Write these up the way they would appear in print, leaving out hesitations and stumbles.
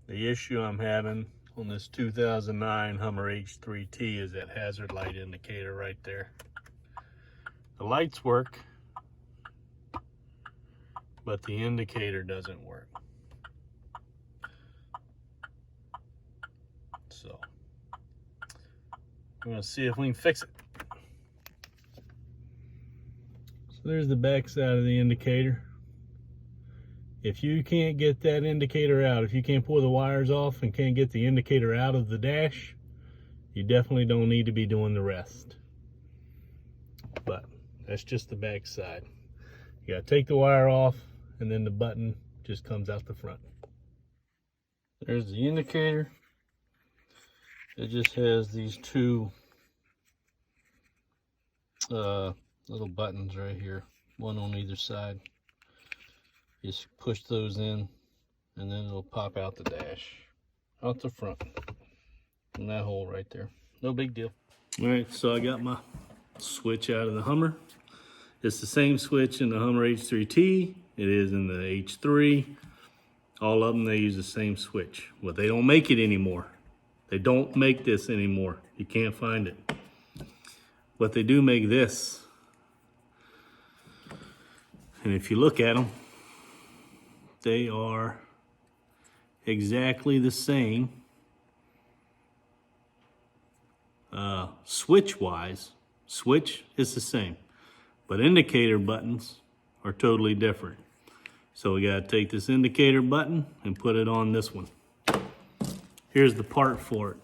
The issue I'm having on this 2009 Hummer H3T is that hazard light indicator right there. The lights work, but the indicator doesn't work. So I'm gonna see if we can fix it. So there's the back side of the indicator. If you can't get that indicator out, if you can't pull the wires off and can't get the indicator out of the dash, you definitely don't need to be doing the rest. But that's just the back side. You gotta take the wire off, and then the button just comes out the front. There's the indicator. It just has these two little buttons right here, one on either side. Just push those in, and then it'll pop out the dash, out the front, in that hole right there. No big deal. All right, so I got my switch out of the Hummer. It's the same switch in the Hummer H3T. It is in the H3. All of them, they use the same switch. Well, they don't make it anymore. They don't make this anymore. You can't find it. But they do make this. And if you look at them, they are exactly the same switch-wise. Switch is the same, but indicator buttons are totally different. So we gotta take this indicator button and put it on this one. Here's the part for it.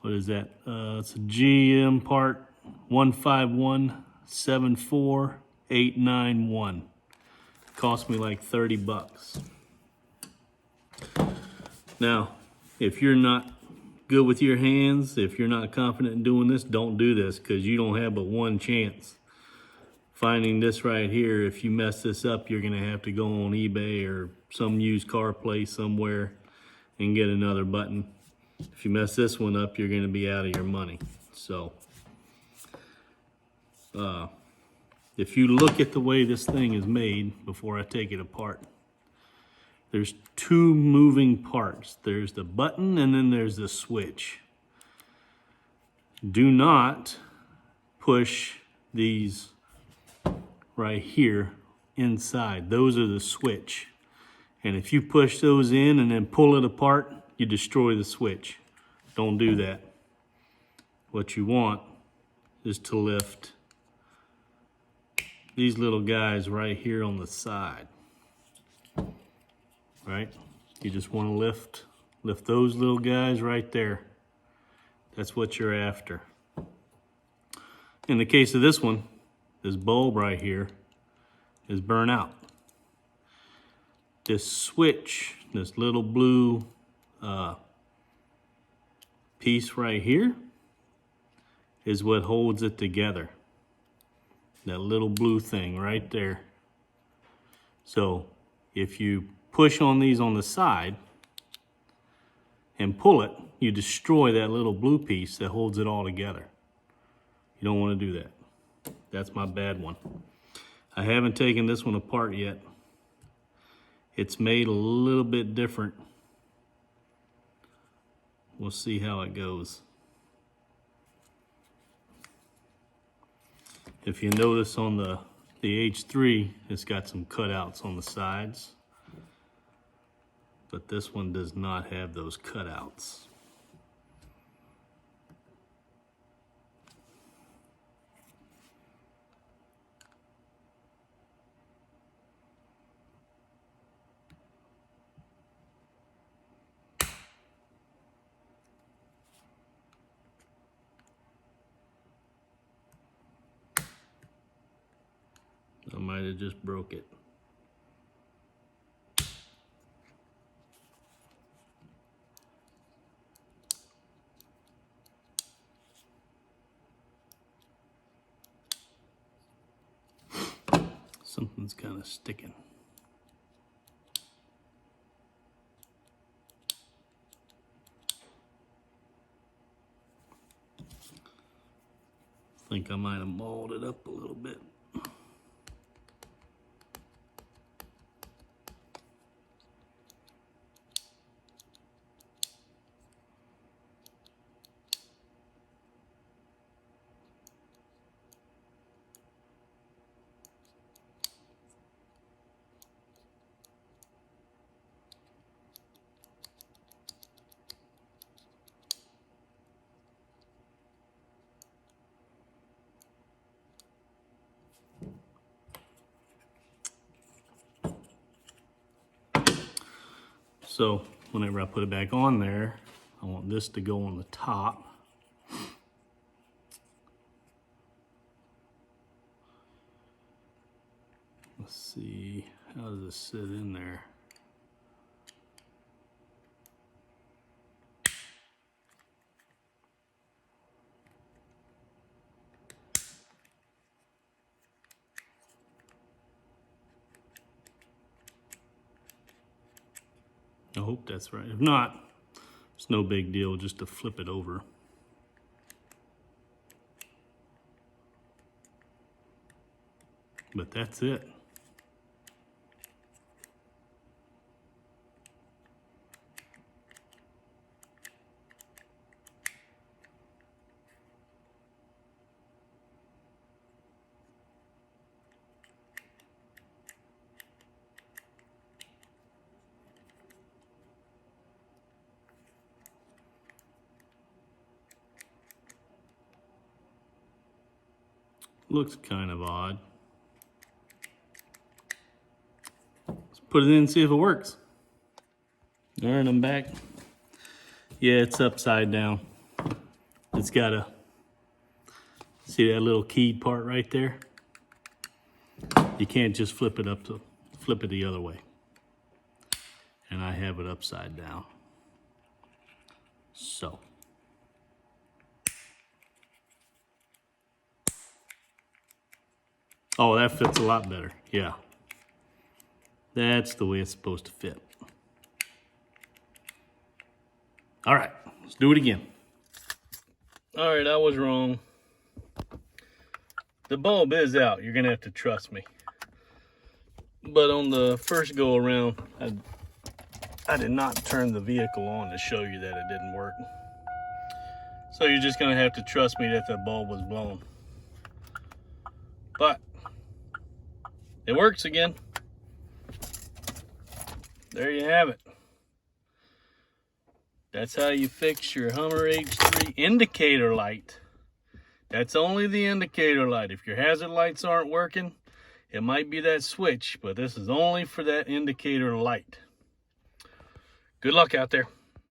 What is that? It's a GM part 151-74891. Cost me like 30 bucks. Now, if you're not good with your hands, if you're not confident in doing this, don't do this, because you don't have but one chance. Finding this right here, if you mess this up, you're gonna have to go on eBay or some used car place somewhere and get another button. If you mess this one up, you're gonna be out of your money. So, if you look at the way this thing is made before I take it apart, there's two moving parts. There's the button and then there's the switch. Do not push these right here inside. Those are the switch. And if you push those in and then pull it apart, you destroy the switch. Don't do that. What you want is to lift these little guys right here on the side. Right? You just want to lift those little guys right there. That's what you're after. In the case of this one, this bulb right here is burnt out. This switch, this little blue piece right here is what holds it together. That little blue thing right there. So if you push on these on the side and pull it, you destroy that little blue piece that holds it all together. You don't want to do that. That's my bad one. I haven't taken this one apart yet. It's made a little bit different. We'll see how it goes. If you notice on the H3, it's got some cutouts on the sides. But this one does not have those cutouts. I might have just broke it. Something's kind of sticking. I think I might have mauled it up a little bit. So whenever I put it back on there, I want this to go on the top. Let's see, how does this sit in there? I hope that's right. If not, it's no big deal just to flip it over. But that's it. Looks kind of odd. Let's put it in and see if it works. All right, I'm back. Yeah, it's upside down. It's got a, see that little keyed part right there? You can't just flip it the other way. And I have it upside down. So. Oh, that fits a lot better, yeah. That's the way it's supposed to fit. All right, let's do it again. All right, I was wrong. The bulb is out, you're gonna have to trust me. But on the first go around, I did not turn the vehicle on to show you that it didn't work. So you're just gonna have to trust me that the bulb was blown. But it works again. There you have it. That's how you fix your Hummer H3 indicator light. That's only the indicator light. If your hazard lights aren't working, it might be that switch, but this is only for that indicator light. Good luck out there.